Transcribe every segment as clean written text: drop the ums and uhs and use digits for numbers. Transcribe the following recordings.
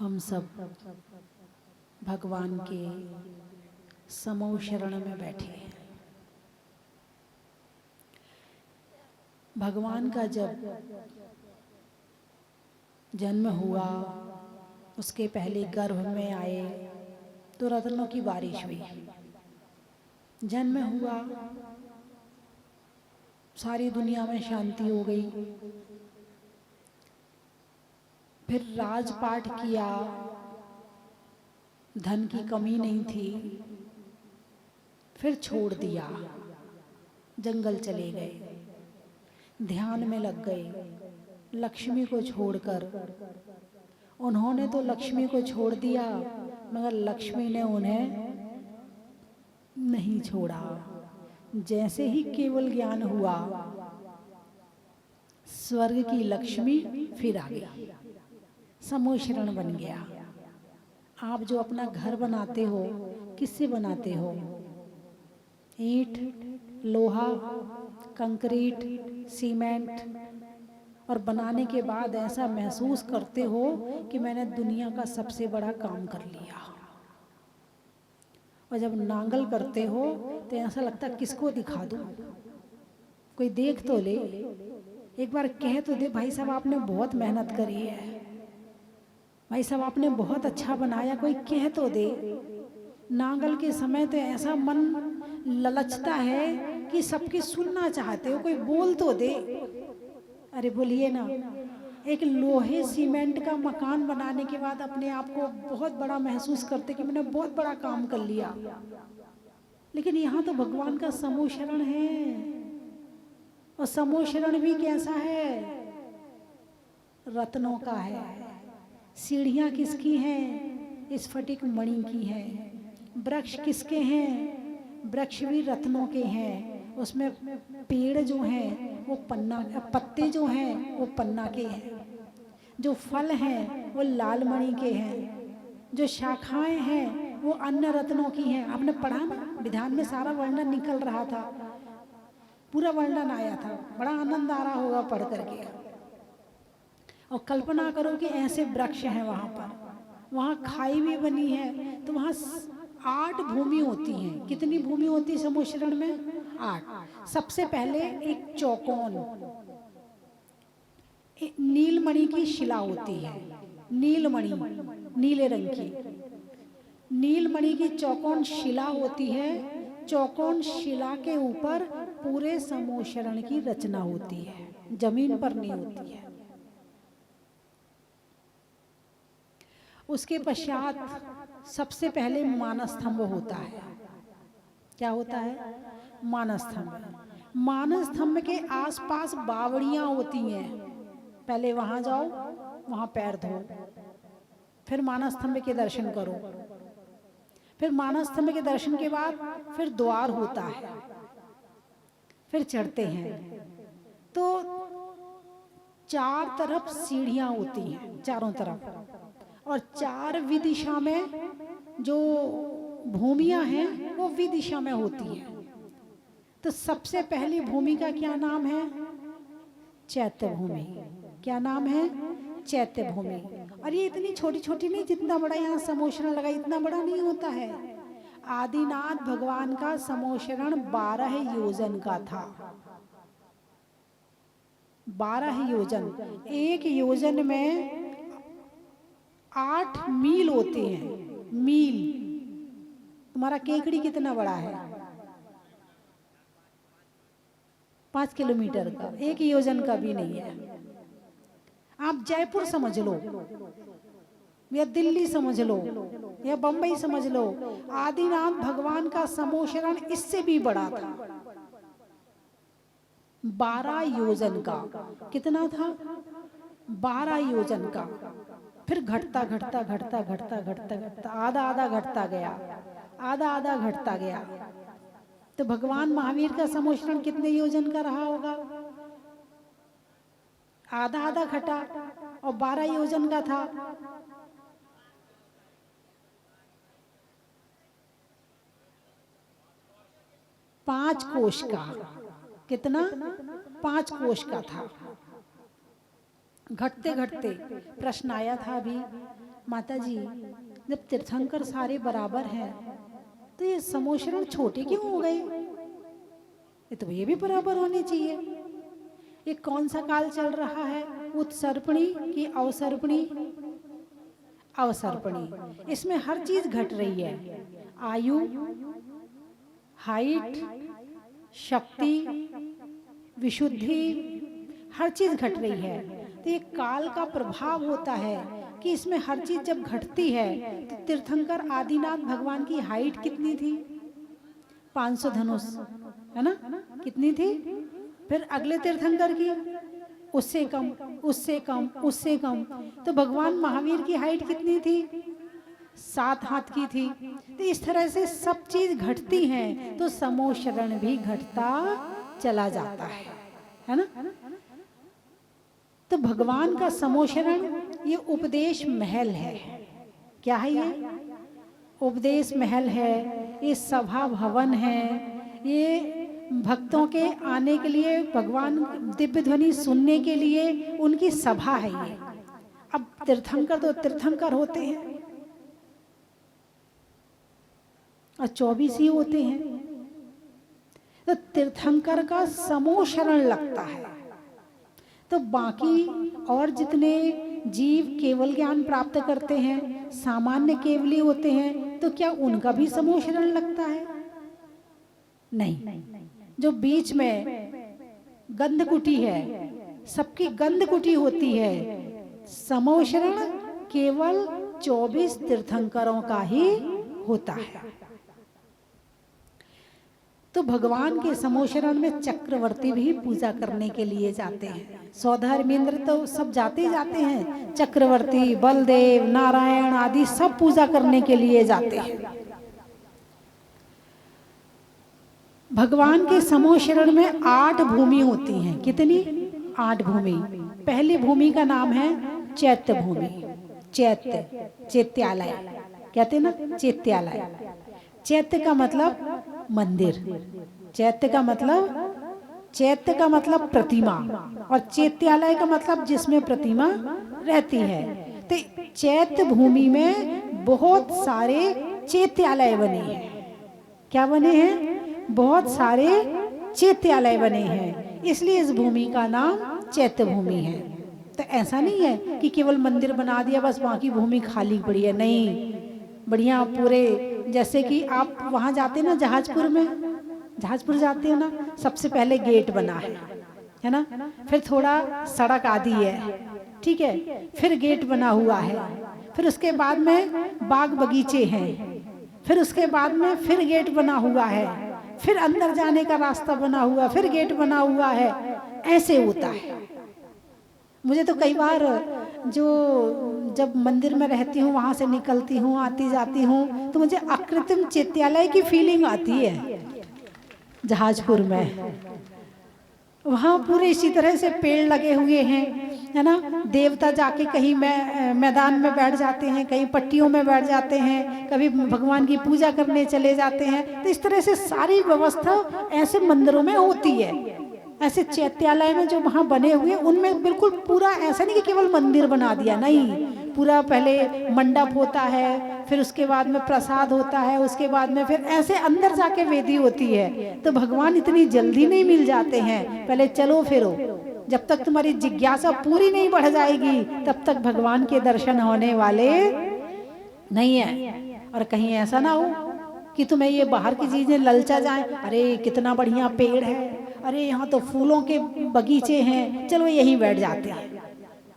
हम सब भगवान के समूह शरण में बैठे हैं। भगवान का जब जन्म हुआ, उसके पहले गर्भ में आए तो रत्नों की बारिश हुई। जन्म हुआ, सारी दुनिया में शांति हो गई। फिर राजपाट किया, धन की कमी नहीं थी। फिर छोड़ दिया, जंगल चले गए, ध्यान में लग गए। लक्ष्मी को छोड़कर, उन्होंने तो लक्ष्मी को छोड़ दिया मगर लक्ष्मी ने उन्हें नहीं छोड़ा। जैसे ही केवल ज्ञान हुआ, स्वर्ग की लक्ष्मी फिर आ गई, समूह शरण बन गया। आप जो अपना घर बनाते हो, किससे बनाते हो? ईंट, लोहा, कंक्रीट, सीमेंट, और बनाने के बाद ऐसा महसूस करते हो कि मैंने दुनिया का सबसे बड़ा काम कर लिया। और जब नांगल करते हो तो ऐसा लगता है किसको दिखा दूं, कोई देख तो ले, एक बार कह तो दे भाई साहब आपने बहुत मेहनत करी है, भाई साहब आपने बहुत अच्छा बनाया, कोई कह तो दे। नांगल के समय तो ऐसा मन ललचता है कि सबकी सुनना चाहते हो, कोई बोल तो दे। अरे बोलिए ना। एक लोहे सीमेंट का मकान बनाने के बाद अपने आप को बहुत बड़ा महसूस करते कि मैंने बहुत बड़ा काम कर लिया। लेकिन यहाँ तो भगवान का समूह शरण है, और समूह शरण भी कैसा है? रत्नों का है। सीढ़ियाँ किसकी हैं? स्फटिक मणि की हैं। वृक्ष किसके हैं? वृक्ष भी रत्नों के हैं। उसमें पेड़ जो हैं वो पन्ना, पत्ते जो हैं वो पन्ना के हैं। जो फल हैं वो लाल मणि के हैं। जो शाखाएं हैं वो अन्य रत्नों की हैं। आपने पढ़ा ना, विधान में सारा वर्णन निकल रहा था, पूरा वर्णन आया था, बड़ा आनंद आ रहा होगा पढ़ करके। और कल्पना करो कि ऐसे वृक्ष हैं वहाँ पर, वहाँ खाई भी बनी है, तो वहाँ 8 भूमि होती हैं। कितनी भूमि होती है समूह शरण में? 8। सबसे पहले एक चौकोन, नीलमणि की शिला होती है। नीलमणि, नीले रंग की नीलमणि की चौकोन शिला होती है। चौकोन शिला के ऊपर पूरे समूह शरण की रचना होती है, जमीन पर नहीं होती है। उसके पश्चात सबसे पहले मानस्तंभ होता है। क्या होता है? मानस्तंभ। मानस्तंभ के आसपास बावड़ियां होती हैं। पहले वहां जाओ, वहां पैर धो, फिर मानस्तंभ के दर्शन करो। फिर मानस्तंभ के दर्शन के बाद फिर द्वार होता है, फिर चढ़ते हैं तो 4 तरफ सीढ़ियां होती हैं, चारों तरफ, और 4 विदिशा में जो भूमियां हैं वो विदिशा में होती हैं। तो सबसे पहली भूमि का क्या नाम है? चैत्य भूमि। क्या नाम है? चैत्य भूमि। और ये इतनी छोटी छोटी नहीं, जितना बड़ा यहाँ समूह शरण लगा इतना बड़ा नहीं होता है। आदिनाथ भगवान का समूह शरण 12 योजन का था। 12 योजन। एक योजन में 8 मील होते हैं। मील। तुम्हारा केकड़ी कितना बड़ा है? 5 किलोमीटर का, एक योजन का भी नहीं है। आप जयपुर समझ लो, या दिल्ली समझ लो, या बंबई समझ लो। आदिनाथ भगवान का समूह शरण इससे भी बड़ा था, 12 योजन का। कितना था? 12 योजन का। फिर घटता घटता घटता घटता घटता घटता आधा आधा घटता गया, आधा आधा घटता गया। तो भगवान महावीर का समूह शरण कितने योजन का रहा होगा? आधा आधा घटा, और 12 योजन का था। पांच कोश का। कितना? 5 कोश का था। घटते घटते प्रश्न आया था अभी, माता जी, जब तीर्थंकर सारे बराबर हैं तो ये समोशरण छोटे क्यों हो गए? ये तो ये भी बराबर होने चाहिए। ये कौन सा काल चल रहा है, उत्सर्पणी की अवसर्पणी? अवसर्पणी। इसमें हर चीज घट रही है, आयु, हाइट, शक्ति, विशुद्धि, हर चीज घट रही है। तो ये काल का प्रभाव होता है कि इसमें हर चीज जब घटती है। तो तीर्थंकर आदिनाथ भगवान की हाइट कितनी थी? 500 धनुष, है ना? कितनी थी? फिर अगले तीर्थंकर की उससे कम, उससे कम, उससे कम। तो भगवान महावीर की हाइट कितनी थी? 7 हाथ की थी। तो इस तरह से सब चीज घटती हैं, तो समोशरण भी घटता चला जाता है ना? तो भगवान का समोशरण ये उपदेश महल है। क्या है ये? उपदेश महल है, ये सभा भवन है, ये भक्तों के आने के लिए, भगवान दिव्य ध्वनि सुनने के लिए उनकी सभा है ये। अब तीर्थंकर तो तीर्थंकर होते हैं और 24 ही होते हैं। तो तीर्थंकर का समोशरण लगता है। तो बाकी और जितने जीव केवल ज्ञान प्राप्त करते हैं, सामान्य केवली होते हैं, तो क्या उनका भी समोशरण लगता है? नहीं। जो बीच में गंधकुटी है, सबकी गंधकुटी होती है, समोशरण केवल 24 तीर्थंकरों का ही होता है। तो भगवान के समोशरण में चक्रवर्ती भी पूजा करने के लिए जाते हैं। सौधर्मेंद्र तो सब जाते ही जाते हैं, चक्रवर्ती, बलदेव, नारायण आदि सब पूजा करने के लिए जाते हैं। भगवान के समोशरण में 8 भूमि होती हैं। कितनी? 8 भूमि। पहली भूमि का नाम है चैत्य भूमि। चैत्य, चैत्यालय कहते हैं ना, चैत्यालय। चैत्य का मतलब मंदिर, चैत्य का मतलब प्रतिमा, और चैत्यालय का मतलब जिसमें प्रतिमा रहती है। तो चैत्य भूमि में बहुत सारे चैत्यालय बने हैं। क्या बने हैं? बहुत सारे चैत्यालय बने हैं, इसलिए इस भूमि का नाम चैत्य भूमि है। तो ऐसा नहीं है कि केवल मंदिर बना दिया बस बाकी भूमि खाली पड़ी है, नहीं। बढ़िया पूरे, जैसे कि आप वहाँ जाते ना जहाजपुर में, जहाजपुर जाते हो ना, सबसे पहले गेट बना है ना? फिर थोड़ा सड़क आदि है, ठीक है, फिर गेट बना हुआ है, फिर उसके बाद में बाग बगीचे हैं, फिर उसके बाद में फिर गेट बना हुआ है, फिर अंदर जाने का रास्ता बना हुआ, फिर गेट बना हुआ है। ऐसे होता है। मुझे तो कई बार जो जब मंदिर में रहती हूँ, वहाँ से निकलती हूँ, आती जाती हूँ, तो मुझे अकृत्रिम चैत्यालय की फीलिंग आती है। जहाजपुर में वहाँ पूरे इसी तरह से पेड़ लगे हुए हैं, है ना? देवता जाके कहीं मैदान में बैठ जाते हैं, कहीं पट्टियों में बैठ जाते हैं, कभी भगवान की पूजा करने चले जाते हैं। तो इस तरह से सारी व्यवस्था ऐसे मंदिरों में होती है। ऐसे चैत्यालय में जो वहाँ बने हुए, उनमें बिल्कुल पूरा ऐसा नहीं कि केवल मंदिर बना दिया, नहीं। पूरा पहले मंडप होता है, फिर उसके बाद में प्रसाद होता है, उसके बाद में फिर ऐसे अंदर जाके वेदी होती है। तो भगवान इतनी जल्दी नहीं मिल जाते हैं, पहले चलो फिरो। जब तक तुम्हारी जिज्ञासा पूरी नहीं बढ़ जाएगी, तब तक भगवान के दर्शन होने वाले नहीं है। और कहीं ऐसा ना हो कि तुम्हें ये बाहर की चीजें ललचा जाए, अरे कितना बढ़िया पेड़ है, अरे यहाँ तो फूलों के बगीचे हैं, चलो यहीं बैठ जाते हैं।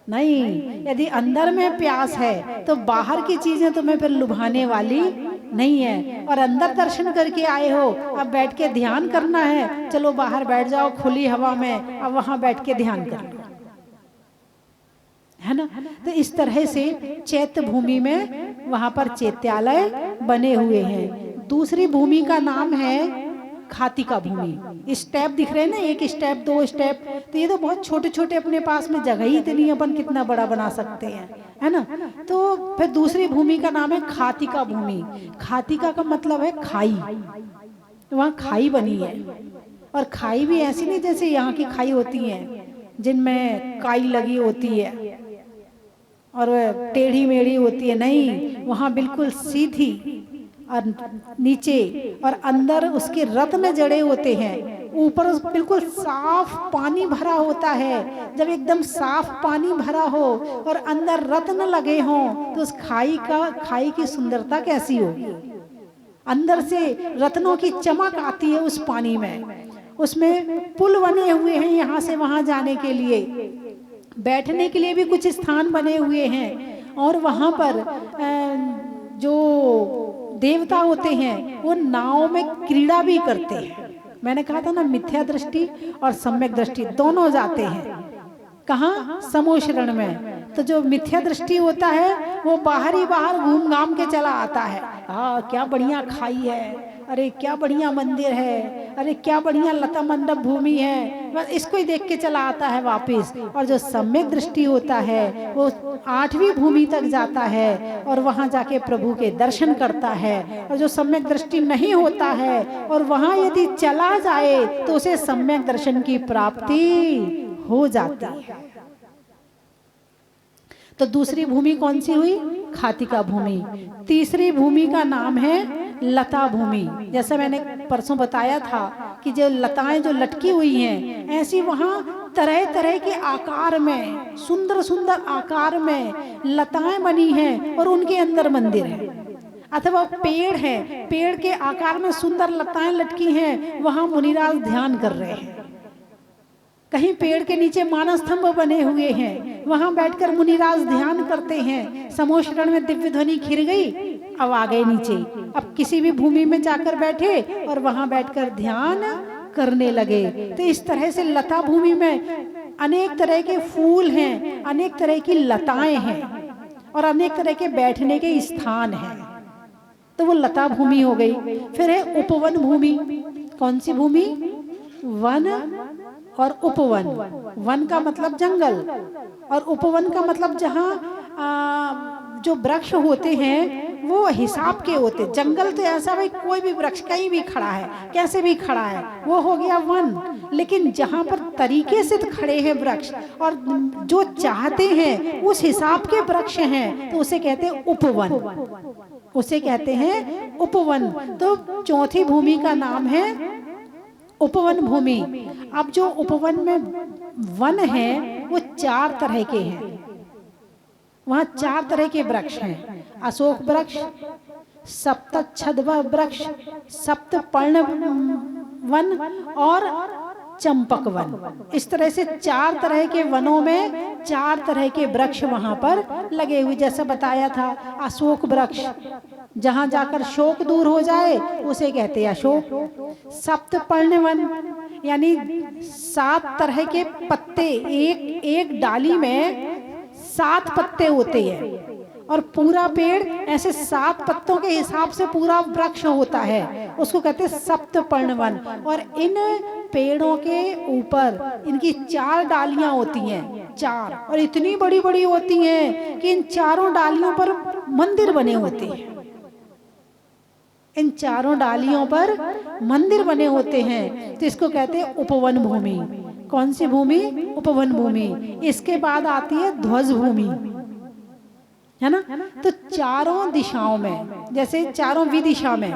नहीं, यदि अंदर में प्यास है तो बाहर की चीजें तुम्हें फिर लुभाने वाली नहीं है। और अंदर दर्शन करके आए हो, अब बैठ के ध्यान करना है, चलो बाहर बैठ जाओ खुली हवा में, अब वहां बैठ के ध्यान कर लो, है ना? तो इस तरह से चैत्य भूमि में वहां पर चैत्यालय बने हुए हैं। दूसरी भूमि का नाम है खातिका भूमि। स्टेप दिख रहे हैं ना, 1 स्टेप 2 स्टेप, तो ये तो बहुत छोटे छोटे, अपने पास में जगह ही इतनी, अपन कितना बड़ा बना सकते हैं, है ना? तो फिर दूसरी भूमि का नाम है खातिका भूमि। खातिका का मतलब है खाई। वहाँ खाई बनी है, और खाई भी ऐसी नहीं जैसे यहाँ की खाई होती है जिनमें काई लगी होती है, और टेढ़ी मेढ़ी होती है, नहीं, वहाँ बिल्कुल सीधी और नीचे और अंदर उसके रत्न जड़े होते हैं, ऊपर बिल्कुल साफ पानी भरा होता है। जब एकदम साफ पानी भरा हो और अंदर रत्न लगे हों तो उस खाई की सुंदरता कैसी होगी। अंदर से रत्नों की चमक आती है उस पानी में। उसमें पुल बने हुए हैं यहाँ से वहाँ जाने के लिए, बैठने के लिए भी कुछ स्थान बने हुए हैं। और वहाँ पर जो देवता होते हैं वो नाव में क्रीड़ा भी करते हैं। मैंने कहा था ना, मिथ्या दृष्टि और सम्यक दृष्टि दोनों जाते हैं। कहाँ? समोशरण में। तो जो मिथ्या दृष्टि होता है वो बाहर ही बाहर घूम घाम के चला आता है। क्या बढ़िया खाई है, अरे क्या बढ़िया मंदिर है, अरे क्या बढ़िया लता मंडप भूमि है, बस इसको ही देख के चला आता है वापिस। और जो सम्यक दृष्टि होता है वो 8वीं भूमि तक जाता है और वहाँ जाके प्रभु के दर्शन करता है। और जो सम्यक दृष्टि नहीं होता है और वहाँ यदि चला जाए तो उसे सम्यक दर्शन की प्राप्ति हो जाती है। तो दूसरी भूमि कौन सी हुई? खातिका भूमि। तीसरी भूमि का नाम है लता भूमि। जैसे मैंने परसों बताया था कि जो लताएं जो लटकी हुई हैं, ऐसी वहाँ तरह तरह के आकार में, सुंदर सुंदर आकार में लताएं बनी हैं और उनके अंदर मंदिर है। अथवा पेड़ है, पेड़ के आकार में सुंदर लताएं लटकी हैं, वहाँ मुनिराज ध्यान कर रहे हैं। कहीं पेड़ के नीचे मानस्तंभ बने हुए हैं, वहां बैठकर मुनिराज ध्यान करते हैं। समोशरण में दिव्य ध्वनि खिर गई, अब आ गए नीचे। अब किसी भी भूमि में जाकर बैठे और वहां बैठकर ध्यान करने लगे। तो इस तरह से लता भूमि में अनेक तरह के फूल हैं, अनेक तरह की लताएं हैं और अनेक तरह के बैठने के स्थान हैं। तो वो लता भूमि हो गई। फिर है उपवन भूमि। कौन सी भूमि? वन और उपवन। वन का मतलब जंगल और उपवन का मतलब जहाँ जो वृक्ष होते हैं वो हिसाब के होते। जंगल तो ऐसा भाई कोई भी वृक्ष कहीं भी खड़ा है, कैसे भी खड़ा है, वो हो गया वन। लेकिन जहाँ पर तरीके से खड़े हैं वृक्ष और जो चाहते हैं उस हिसाब के वृक्ष हैं तो उसे कहते हैं उपवन, उसे कहते हैं उपवन। तो चौथी भूमि का नाम है उपवन भूमि। अब जो उपवन में वन है वो 4 तरह के हैं। वहाँ 4 तरह के वृक्ष हैं। अशोक वृक्ष, सप्तच्छद्म वृक्ष, सप्तपर्ण वन और चंपक वन। इस तरह से 4 तरह के वनों में 4 तरह के वृक्ष वहां पर लगे हुए। जैसे बताया था, अशोक वृक्ष, जहां जाकर शोक दूर हो जाए उसे कहते हैं अशोक। सप्तपर्ण वन यानी 7 तरह के पत्ते, एक डाली में 7 पत्ते होते हैं और पूरा पेड़ ऐसे 7 पत्तों के हिसाब से पूरा वृक्ष होता है, उसको कहते हैं सप्तपर्ण वन। और इन पेड़ों के ऊपर इनकी 4 डालियां होती हैं, 4, और इतनी बड़ी बड़ी होती हैं कि इन 4 डालियों पर मंदिर बने होते हैं। इन 4 डालियों पर मंदिर बने होते हैं, तो इसको कहते हैं उपवन भूमि। कौन सी भूमि? उपवन भूमि। इसके बाद आती है ध्वज भूमि, है ना। तो 4 दिशाओं में, जैसे 4 विदिशा में,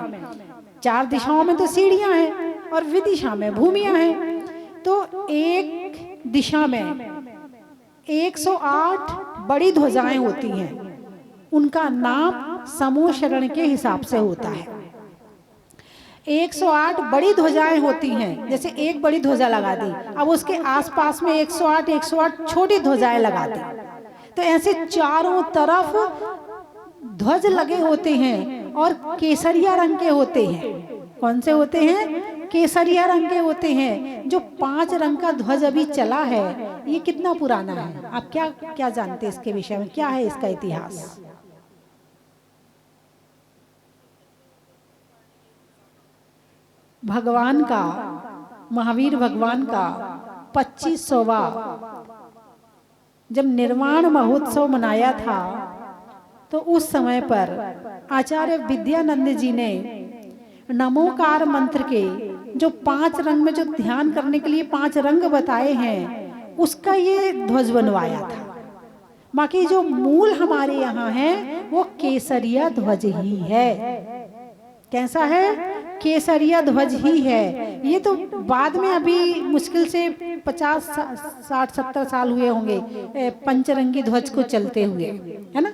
4 दिशाओं में तो सीढ़ियां हैं और विदिशा में भूमियां हैं। तो एक दिशा में 108 बड़ी ध्वजाएं होती हैं, उनका नाम समोशरण के हिसाब से होता है। 108 बड़ी ध्वजाएं होती हैं, जैसे एक बड़ी ध्वजा लगा दी, अब उसके आसपास में 108 छोटी ध्वजाएं लगा दी। तो ऐसे चारों तरफ ध्वज लगे होते हैं और केसरिया रंग के होते हैं। कौन से होते हैं? केसरिया रंग के होते हैं। जो 5 रंग का ध्वज अभी चला है, ये कितना पुराना है? आप क्या क्या जानते हैं इसके विषय में? क्या है इसका इतिहास? भगवान का, महावीर भगवान का 25वां जब निर्वाण महोत्सव मनाया था, तो उस समय पर आचार्य विद्यानंद जी ने नमोकार मंत्र के जो 5 रंग में जो ध्यान करने के लिए 5 रंग बताए हैं, उसका ये ध्वज बनवाया था। बाकी जो मूल हमारे यहाँ है वो केसरिया ध्वज ही है। कैसा है? केसरिया ध्वज ही है। ये तो बाद में अभी मुश्किल से 50 60 70 साल हुए होंगे पंचरंगी ध्वज को चलते हुए, है ना।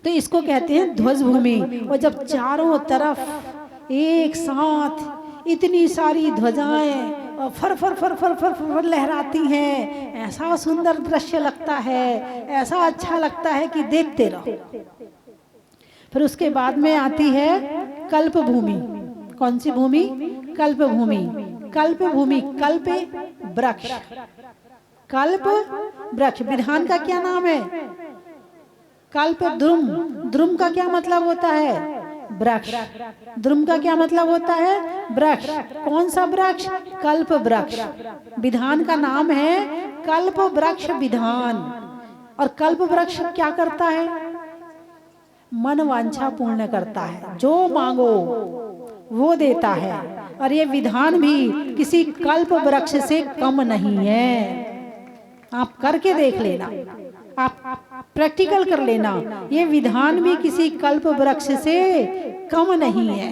तो इसको कहते हैं ध्वज भूमि। और जब चारों तरफ एक साथ इतनी सारी ध्वजाएं फर फर फर फर फर फर लहराती हैं, ऐसा सुंदर दृश्य लगता है, ऐसा अच्छा लगता है कि देखते रहो। फिर उसके बाद में आती है कल्प भूमि। कौन सी भूमि? कल्प भूमि। कल्प भूमि, कल्प वृक्ष, कल्प वृक्ष। विधान का क्या नाम है? कल्प द्रुम। द्रुम का क्या मतलब होता है? वृक्ष। द्रुम का क्या मतलब होता है? वृक्ष। कौन सा वृक्ष? कल्प वृक्ष। विधान का नाम है कल्प वृक्ष विधान। और कल्प वृक्ष क्या करता है? मन वांछा पूर्ण करता है, जो मांगो वो देता है। और ये विधान भी किसी कल्प वृक्ष से कम नहीं है। आप करके देख लेना, आप प्रैक्टिकल कर लेना, ये विधान भी किसी कल्प वृक्ष से कम नहीं है।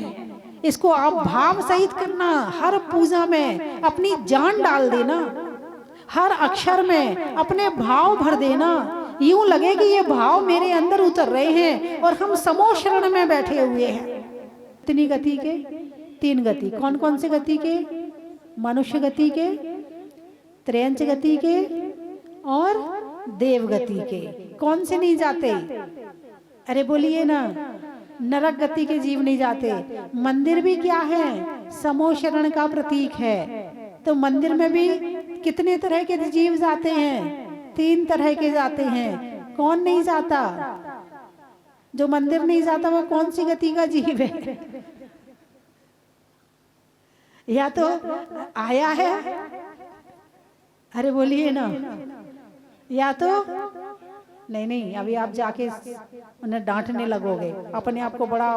इसको आप भाव सहित करना, हर पूजा में अपनी जान डाल देना, हर अक्षर में अपने भाव भर देना। यूं लगे कि ये भाव मेरे अंदर उतर रहे हैं और हम समोह शरण में बैठे हुए हैं। कितनी गति के? 3 गति। कौन कौन से गति के? मनुष्य गति के, त्रयंच गति के और देव गति के। कौन से नहीं जाते? अरे बोलिए ना, नरक गति के जीव नहीं जाते। मंदिर भी क्या है? समोह शरण का प्रतीक है। तो मंदिर में भी कितने तरह के जीव जाते हैं? 3 तरह के जाते हैं। कौन नहीं जाता? जो मंदिर नहीं जाता वो कौन सी गति का जीव है? या तो आया है, अरे बोलिए ना, या तो नहीं, अभी आप जाके उन्हें डांटने लगोगे अपने आप को। बड़ा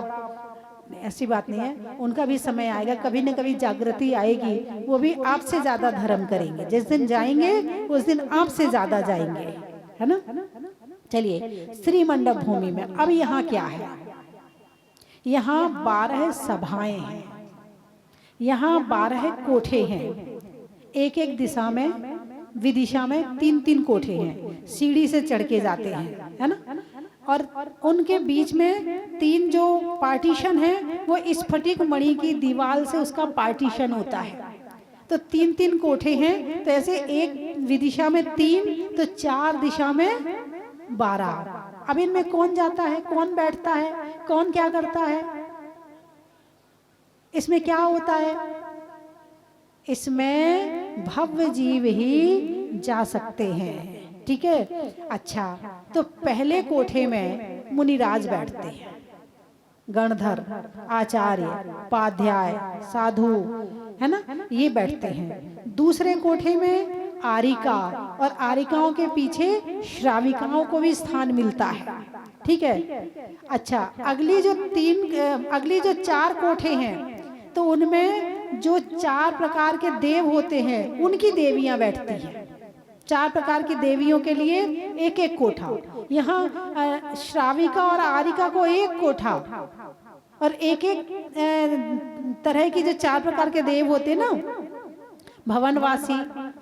ऐसी बात नहीं है, उनका भी समय आएगा, कभी न कभी जागृति आएगी, वो भी आपसे ज्यादा धर्म करेंगे। जिस दिन जाएंगे उस दिन आपसे ज्यादा जाएंगे, है ना। चलिए, श्री मंडप भूमि में अब यहाँ क्या है? यहाँ 12 सभाएं हैं, यहाँ 12 कोठे हैं। एक एक दिशा में, विदिशा में 3-3 कोठे हैं, सीढ़ी से चढ़ के जाते हैं, है ना। और उनके बीच में 3 जो पार्टीशन है वो स्फटिक मणि की दीवार से उसका पार्टीशन होता है। तो 3-3 कोठे हैं। तो ऐसे एक विदिशा में 3, तो 4 दिशा में 12। अब इनमें कौन जाता है, कौन बैठता है, कौन क्या करता है? इसमें क्या होता है? इसमें भव्य जीव ही जा सकते हैं, ठीक है। अच्छा, तो पहले कोठे में मुनिराज बैठते हैं, गणधर, आचार्य, उपाध्याय, साधु, है ना, ये बैठते हैं। दूसरे कोठे में आरिका, और आरिकाओं के पीछे श्राविकाओं को भी स्थान मिलता है, ठीक है। अच्छा, अगली जो 4 कोठे हैं, तो उनमें जो 4 प्रकार के देव होते हैं उनकी देवियां बैठती हैं। 4 प्रकार की देवियों के लिए एक एक कोठा। यहाँ श्राविका और आरिका को एक कोठा, और एक एक तरह की जो 4 प्रकार के देव होते ना, भवनवासी,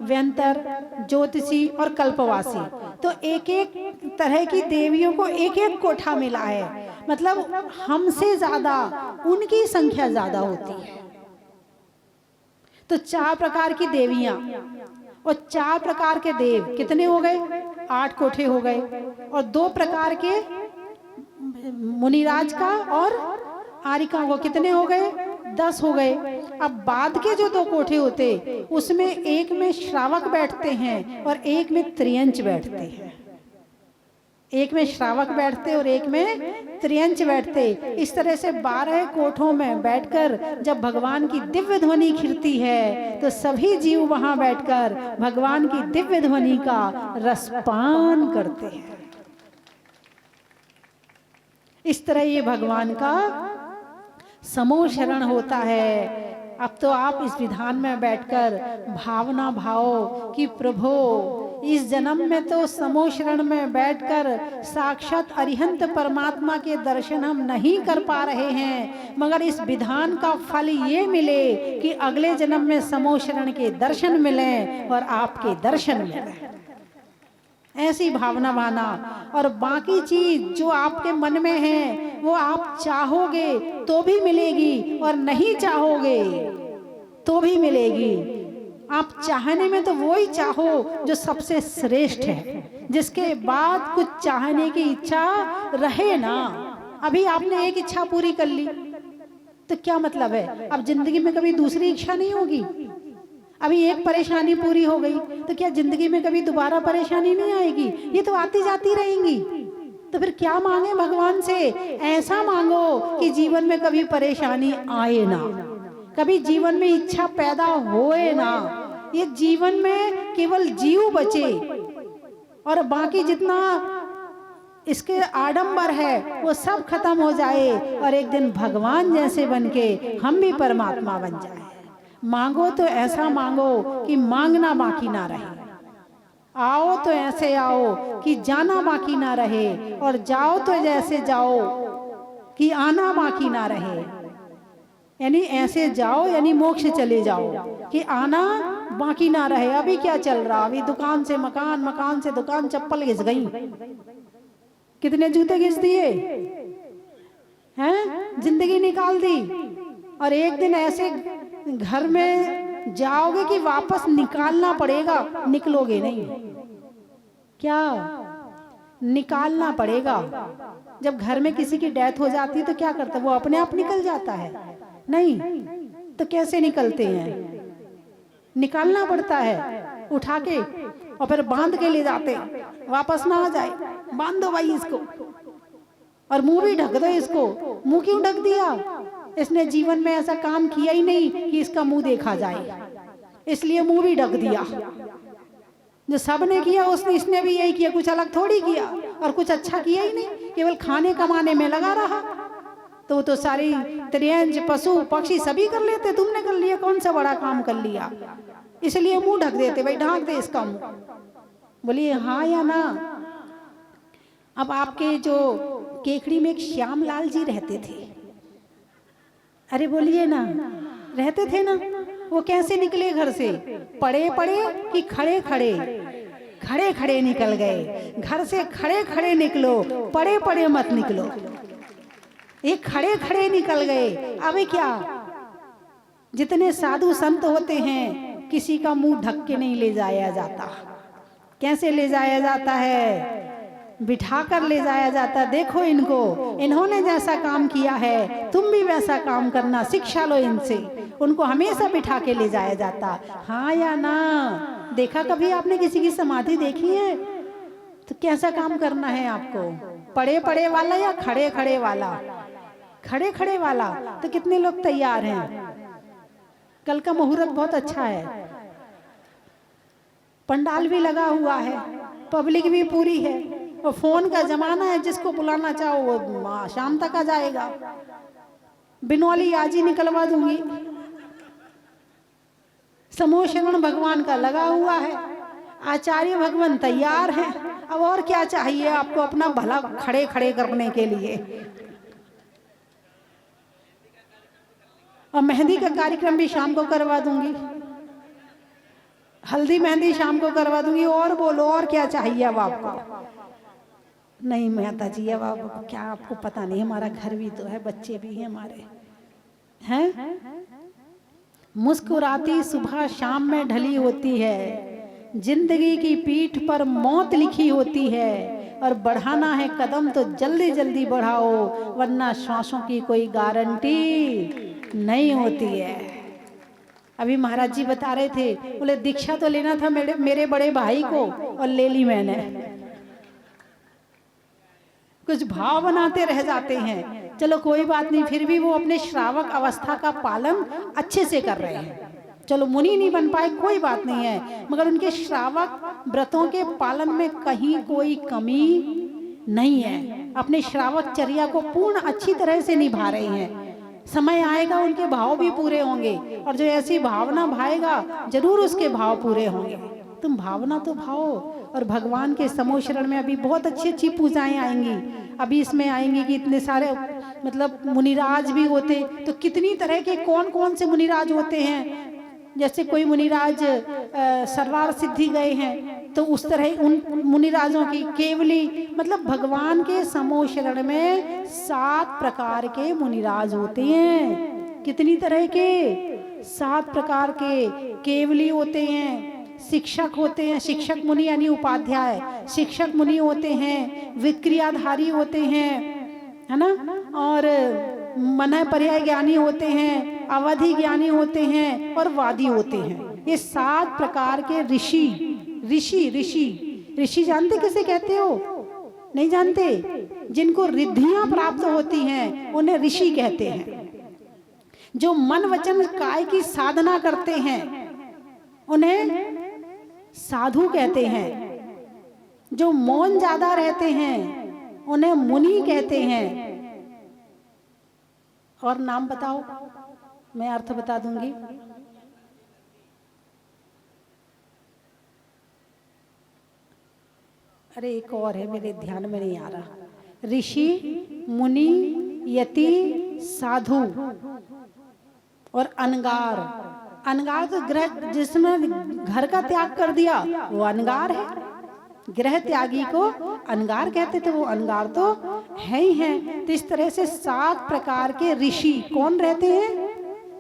व्यंतर, ज्योतिषी और कल्पवासी, तो एक एक तरह की देवियों को एक एक कोठा मिला है। मतलब हमसे ज्यादा उनकी संख्या ज्यादा होती है। तो 4 प्रकार की देवियां और 4 प्रकार के देव कितने हो गए? 8 कोठे हो गए। और 2 प्रकार के मुनिराज का और आरिका को कितने हो गए? 10 हो गए। अब बाद के जो 2 कोठे होते, उसमें एक में श्रावक बैठते हैं और एक में त्रियंच बैठते हैं। एक में श्रावक बैठते और एक में त्रियंच बैठते। इस तरह से 12 कोठों में बैठकर जब भगवान की दिव्य ध्वनि खिलती है, तो सभी जीव वहां बैठकर भगवान की दिव्य ध्वनि का रसपान करते हैं। इस तरह ये भगवान का समूह शरण होता है। अब तो आप इस विधान में बैठकर भावना भाओ कि प्रभु इस जन्म में तो समूह शरण में बैठकर साक्षात अरिहंत परमात्मा के दर्शन हम नहीं कर पा रहे हैं, मगर इस विधान का फल ये मिले कि अगले जन्म में समूह शरण के दर्शन मिले और आपके दर्शन मिले, ऐसी भावना माना। और बाकी चीज जो आपके मन में है वो आप चाहोगे तो भी मिलेगी और नहीं चाहोगे तो भी मिलेगी। आप चाहने में तो वो ही चाहो जो सबसे श्रेष्ठ है, जिसके बाद कुछ चाहने की इच्छा रहे ना। अभी आपने एक इच्छा पूरी कर ली तो क्या मतलब है, अब जिंदगी में कभी दूसरी इच्छा नहीं होगी। अभी एक परेशानी पूरी हो गई तो क्या जिंदगी में कभी दोबारा परेशानी नहीं आएगी, ये तो आती जाती रहेंगी। तो फिर क्या मांगे भगवान से, ऐसा मांगो कि जीवन में कभी परेशानी आए ना, कभी जीवन में इच्छा पैदा होए ना। ये जीवन में केवल जीव बचे और बाकी जितना इसके आडंबर है वो सब खत्म हो जाए और एक दिन भगवान जैसे बनके हम भी परमात्मा बन जाए। मांगो तो ऐसा मांगो कि मांगना बाकी ना रहे, आओ तो ऐसे आओ कि जाना बाकी ना रहे, और जाओ तो जैसे जाओ कि आना बाकी ना रहे। यानी ऐसे जाओ यानी मोक्ष चले जाओ कि आना बाकी ना रहे। अभी क्या चल रहा, अभी दुकान से मकान, मकान से दुकान, चप्पल घिस गई, कितने जूते घिस दिए हैं, जिंदगी निकाल दी। और एक दिन ऐसे घर में जाओगे कि वापस निकालना पड़ेगा, निकलोगे नहीं, क्या निकालना पड़ेगा। जब घर में किसी की डेथ हो जाती है तो क्या करता है, वो अपने आप निकल जाता है, नहीं तो कैसे निकलते हैं, निकालना पड़ता है उठा के और फिर बांध के ले जाते, वापस ना आ जाए, बांध दो भाई इसको और मुंह भी ढक दो इसको। मुंह क्यों ढक दिया, इसने जीवन में ऐसा काम किया ही नहीं कि इसका मुंह देखा जाए, इसलिए मुंह भी ढक दिया। जो सबने किया उसने इसने भी यही किया, कुछ अलग थोड़ी किया और कुछ अच्छा किया ही नहीं, केवल खाने कमाने में लगा रहा। तो वो तो सारी त्रियंज पशु पक्षी सभी कर लेते, तुमने कर लिया, कौन सा बड़ा काम कर लिया, इसलिए मुंह ढक देते, भाई ढांक दे इसका मुंह। बोलिए हाँ या ना। अब आपके जो केकड़ी में एक श्यामलाल जी रहते थे, अरे बोलिए ना, रहते थे ना, वो कैसे निकले घर से, पड़े पड़े कि खड़े खड़े, खड़े खड़े निकल गए। घर से खड़े खड़े निकलो, पड़े पड़े मत निकलो, ये खड़े खड़े निकल गए। अबे क्या, जितने साधु संत होते हैं किसी का मुंह ढक के नहीं ले जाया जाता। कैसे ले जाया जाता है, बिठा कर ले जाया जाता। देखो इनको, इन्होंने जैसा काम किया है तुम भी वैसा काम करना, शिक्षा लो इनसे। उनको हमेशा बिठा के ले जाया जाता। हाँ या ना। देखा कभी आपने किसी की समाधि देखी है तो कैसा काम करना है आपको, पड़े पड़े वाला या खड़े खड़े वाला? खड़े खड़े वाला। तो कितने लोग तैयार हैं? कल का मुहूर्त बहुत अच्छा है, पंडाल भी लगा हुआ है, पब्लिक भी पूरी है और फोन का जमाना है, जिसको बुलाना चाहो वो शाम तक आ जाएगा। बिनौली आज ही निकलवा दूंगी। समूह शरण भगवान का लगा हुआ है, आचार्य भगवान तैयार हैं। अब और क्या चाहिए आपको अपना भला खड़े खड़े करने के लिए? और मेहंदी का कार्यक्रम भी शाम को करवा दूंगी, हल्दी मेहंदी शाम को करवा दूंगी। और बोलो और क्या चाहिए अब आपको? नहीं माता जी, अब आप क्या, आपको पता नहीं, हमारा घर भी तो है, बच्चे भी हैं हमारे, हैं। मुस्कुराती सुबह शाम में ढली होती है, जिंदगी की पीठ पर मौत लिखी होती है, और बढ़ाना है कदम तो जल्दी जल्दी बढ़ाओ, वरना श्वासों की कोई गारंटी नहीं होती है। अभी महाराज जी बता रहे थे, बोले दीक्षा तो लेना था मेरे बड़े भाई को और ले ली मैंने। कुछ भाव बनाते रह जाते हैं, चलो कोई बात नहीं, फिर भी वो अपने श्रावक अवस्था का पालन अच्छे से कर रहे हैं। चलो मुनि नहीं बन पाए कोई बात नहीं है, मगर उनके श्रावक व्रतों के पालन में कहीं कोई कमी नहीं है, अपने श्रावक चर्या को पूर्ण अच्छी तरह से निभा रहे हैं। समय आएगा उनके भाव भी पूरे होंगे, और जो ऐसी भावना भाएगा जरूर उसके भाव पूरे होंगे। तुम भावना तो भाओ। और भगवान के समूह शरण में अभी बहुत अच्छी अच्छी पूजाएं आएंगी। अभी इसमें आएंगी कि इतने सारे मतलब मुनिराज भी होते, तो कितनी तरह के कौन कौन से मुनिराज होते हैं। जैसे कोई मुनिराज सर्वार सिद्धि गए हैं, तो उस तरह उन मुनिराजों की केवली, मतलब भगवान के समूह शरण में 7 प्रकार के मुनिराज होते हैं। कितनी तरह के? 7 प्रकार के। केवली होते हैं, शिक्षक होते हैं, शिक्षक मुनि यानी उपाध्याय, शिक्षक मुनि होते हैं, विक्रियाधारी होते हैं, है ना, और मन पर्याय ज्ञानी होते हैं, अवधि ज्ञानी होते हैं, और वादी होते हैं। ये 7 प्रकार के ऋषि। ऋषि ऋषि ऋषि जानते किसे कहते हो? नहीं जानते? जिनको रिद्धियां प्राप्त होती हैं उन्हें ऋषि कहते हैं। जो मन वचन काय की साधना करते हैं उन्हें साधु कहते हैं। जो मौन ज्यादा रहते हैं उन्हें मुनि कहते हैं। और नाम बताओ, मैं अर्थ बता दूंगी। अरे एक और है, मेरे ध्यान में नहीं आ रहा। ऋषि, मुनि, यति, साधु और अनगार। अनगार तो ग्रह, जिसने घर का त्याग कर दिया वो अनगार है। ग्रह त्यागी को अनगार कहते थे, वो अनगार तो है ही है। तो इस तरह से 7 प्रकार के ऋषि कौन रहते हैं?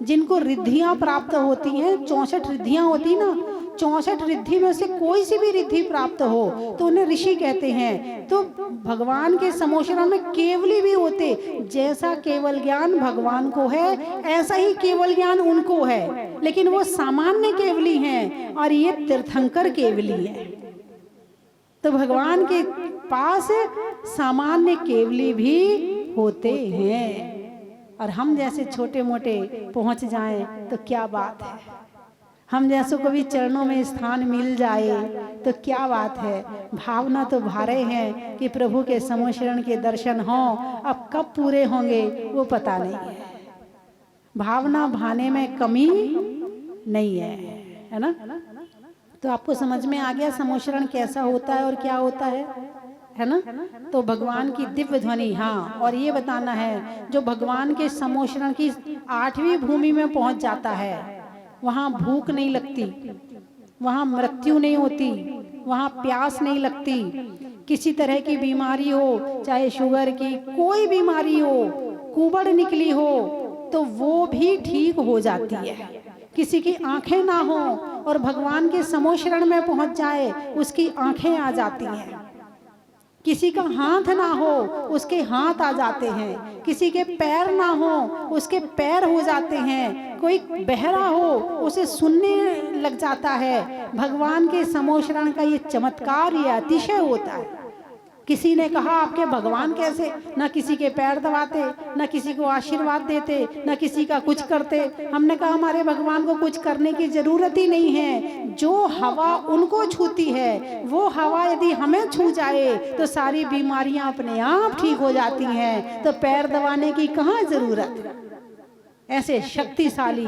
जिनको रिद्धियां प्राप्त होती हैं। 64 रिद्धियां होती ना, 64 रिद्धि में से कोई सी भी रिद्धि प्राप्त हो तो उन्हें ऋषि कहते हैं। तो भगवान के समूह शरण में केवली भी होते। जैसा केवल ज्ञान भगवान को है ऐसा ही केवल ज्ञान उनको है, लेकिन वो सामान्य केवली हैं और ये तीर्थंकर केवली है। तो भगवान के पास सामान्य केवली भी होते हैं, और हम जैसे छोटे मोटे पहुंच जाएं तो क्या बात है। हम जैसों को भी चरणों में स्थान मिल जाए तो क्या बात है। भावना तो भारे हैं कि प्रभु के समूह शरण के दर्शन हों, अब कब पूरे होंगे वो पता नहीं है। भावना भाने में कमी नहीं है ना। तो आपको समझ में आ गया समूह शरण कैसा होता है और क्या होता है ना। तो भगवान की दिव्य ध्वनि, हाँ, और ये बताना है जो भगवान के समूह शरण की 8वीं भूमि में पहुंच जाता है, वहाँ भूख नहीं लगती, वहाँ मृत्यु नहीं होती, वहाँ प्यास नहीं लगती। किसी तरह की बीमारी हो, चाहे शुगर की कोई बीमारी हो, कुबड़ निकली हो, तो वो भी ठीक हो जाती है। किसी की आंखें ना हो और भगवान के समूह शरण में पहुंच जाए, उसकी आंखें आ जाती हैं। किसी का हाथ ना हो, उसके हाथ आ जाते हैं। किसी के पैर ना हो, उसके पैर हो जाते हैं। कोई बहरा हो, उसे सुनने लग जाता है। भगवान के समूह शरण का ये चमत्कार, ये अतिशय होता है। किसी ने कहा आपके भगवान कैसे, ना किसी के पैर दबाते, ना किसी को आशीर्वाद देते, ना किसी का कुछ करते। हमने कहा हमारे भगवान को कुछ करने की जरूरत ही नहीं है। जो हवा उनको छूती है, वो हवा यदि हमें छू जाए तो सारी बीमारियां अपने आप ठीक हो जाती हैं। तो पैर दबाने की कहाँ जरूरत। ऐसे शक्तिशाली,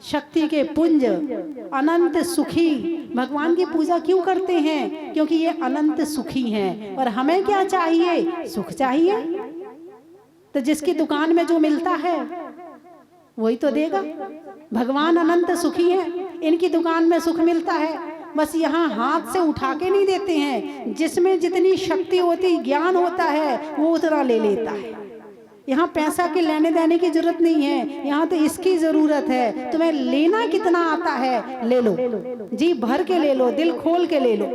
शक्ति के पुंज, अनंत सुखी भगवान की पूजा क्यों करते हैं? क्योंकि ये अनंत सुखी हैं। और हमें क्या चाहिए? सुख चाहिए। तो जिसकी दुकान में जो मिलता है वही तो देगा। भगवान अनंत सुखी हैं, इनकी दुकान में सुख मिलता है, बस यहाँ हाथ से उठा के नहीं देते हैं। जिसमें जितनी शक्ति होती, ज्ञान होता है, वो उतना ले लेता है। यहाँ पैसा के लेने देने की जरूरत नहीं है, यहाँ तो इसकी जरूरत है। तुम्हें लेना कितना आता है ले लो, जी भर के ले लो, दिल खोल के ले लो।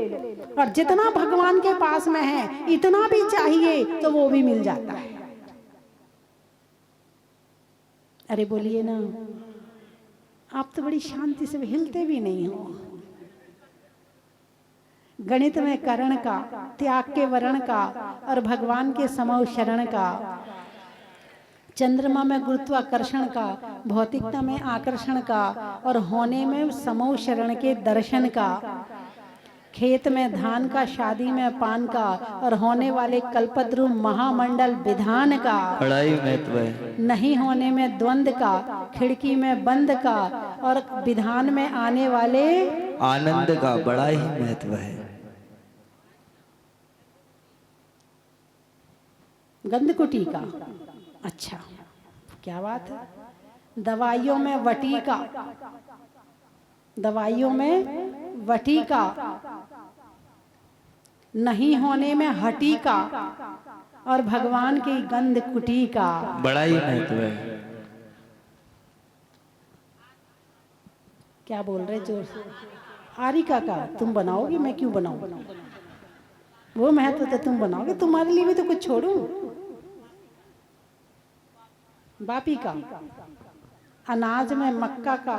और जितना भगवान के पास में है इतना भी चाहिए तो वो भी मिल जाता है। अरे बोलिए ना, आप तो बड़ी शांति से हिलते भी नहीं हो। गणित में करण का, त्याग के वरण का और भगवान के समूह शरण का, चंद्रमा में गुरुत्वाकर्षण का, भौतिकता में आकर्षण का और होने में समूह शरण के दर्शन का, खेत में धान का, शादी में पान का, और होने वाले कल्पद्रु महामंडल विधान का बड़ा ही महत्व है। नहीं होने में द्वंद का, खिड़की में बंद का, और विधान में आने वाले आनंद का बड़ा ही महत्व है। गंधकुटी का, अच्छा क्या बात है। दवाइयों में वटी का, दवाइयों में वटी का, नहीं होने में हटी का, और भगवान की गंध कुटी का बड़ा ही महत्व है। क्या बोल रहे जोर से? आरिका का तुम बनाओगे, मैं क्यों बनाऊं? वो महत्व तो तुम बनाओगे, तुम्हारे लिए भी तो कुछ छोड़ू। बापी का, अनाज में मक्का का,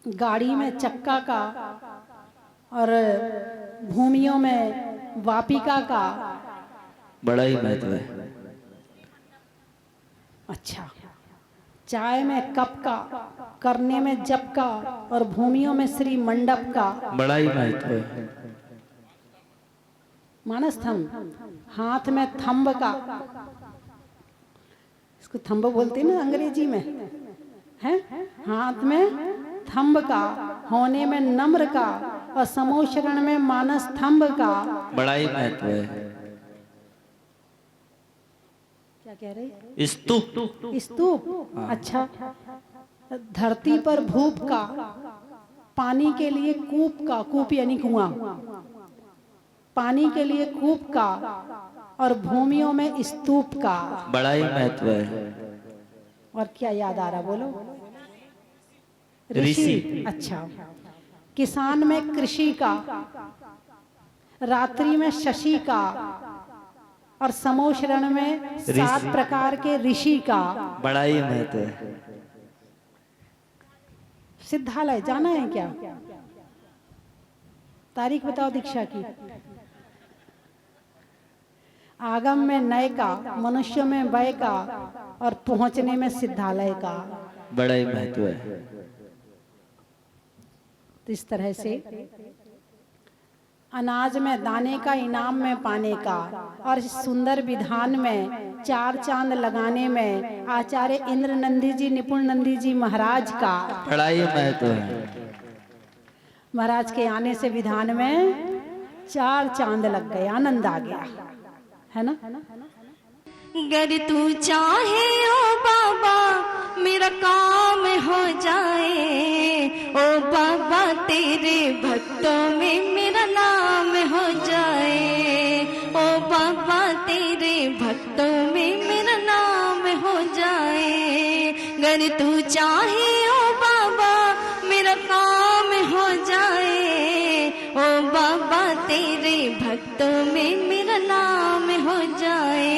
गाड़ी में चक्का का, और भूमियों में वापिका का बड़ा ही महत्व है। अच्छा, चाय में कप का, करने में जप का, और भूमियों में श्री मंडप का बड़ा ही महत्व है। मानस थंब, हाथ में थंब का, इसको थंब बोलते हैं ना अंग्रेजी में, है? हाथ में थंब का, होने में नम्र का, और समोशरण में मानस थंब का बड़ा ही महत्व है। क्या कह रहे? स्तूप, स्तूप, अच्छा। धरती पर भूप का, पानी के लिए कूप का, कूप यानी कुआं, पानी के लिए कूप का, और भूमियों में स्तूप का बड़ा ही महत्व है। और क्या याद आ रहा बोलो? ऋषि, अच्छा। किसान में कृषि का, रात्रि में शशि का, और समोशरण में 7 प्रकार के ऋषि का बड़ा ही महत्व है। सिद्धालय जाना है क्या? तारीख बताओ दीक्षा की। आगम में नय का, मनुष्य में वय का, और पहुंचने में सिद्धालय का बड़ा ही महत्व है। तो इस तरह से अनाज में दाने का, इनाम में पाने का, और सुंदर विधान में 4 चांद लगाने में आचार्य इंद्र नंदी जी, निपुण नंदी जी महाराज का बड़ा ही महत्व है। महाराज के आने से विधान में 4 चांद लग गए, आनंद आ गया, है ना? गर तू चाहे ओ बाबा मेरा काम हो जाए, ओ बाबा तेरे भक्तों में मेरा नाम हो जाए, ओ बाबा तेरे भक्तों में मेरा नाम हो जाए। गर तू चाहे ओ बाबा मेरा काम हो जाए, ओ बाबा तेरे भक्तों में मेरा नाम हो जाए।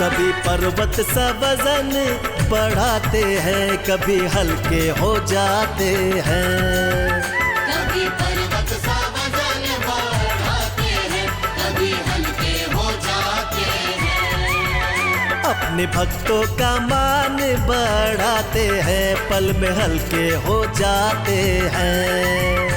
कभी पर्वत सा वजन बढ़ाते हैं, कभी हल्के हो जाते हैं। कभी पर्वत सा वजन बढ़ाते हैं, कभी हल्के हो जाते हैं। अपने भक्तों का मान बढ़ाते हैं, पल में हल्के हो जाते हैं।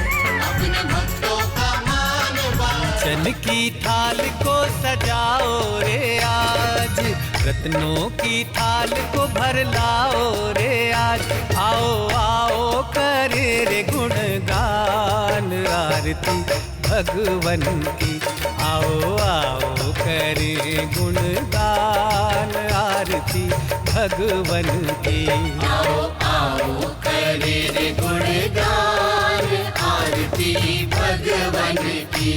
अपने भक्तों का मान बढ़ाते जन की थाल को सजाओ रे आज, रत्नों की थाल को भर लाओ रे आज। आओ आओ करे रे गुणगान आरती भगवन की। आओ आओ करे गुणगान आरती भगवन की। आओ आओ करे रे गुणगान आरती भगवन की।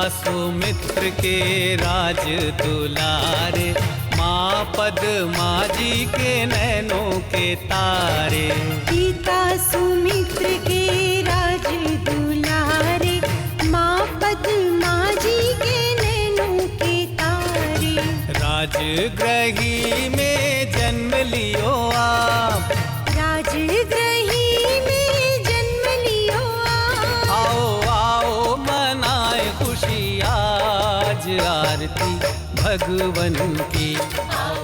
सुमित्र के राज दुलारे, माँ पद्मा जी के नैनों के तारे। पिता सुमित्र के राज दुलारे, माँ पद्मा जी के नैनों के तारे। राजगृही में जन्म लियो आप, राजगृही में जन्म लियो आप। आओ आओ मनाए खुशी आज आरती भगवन की। आओ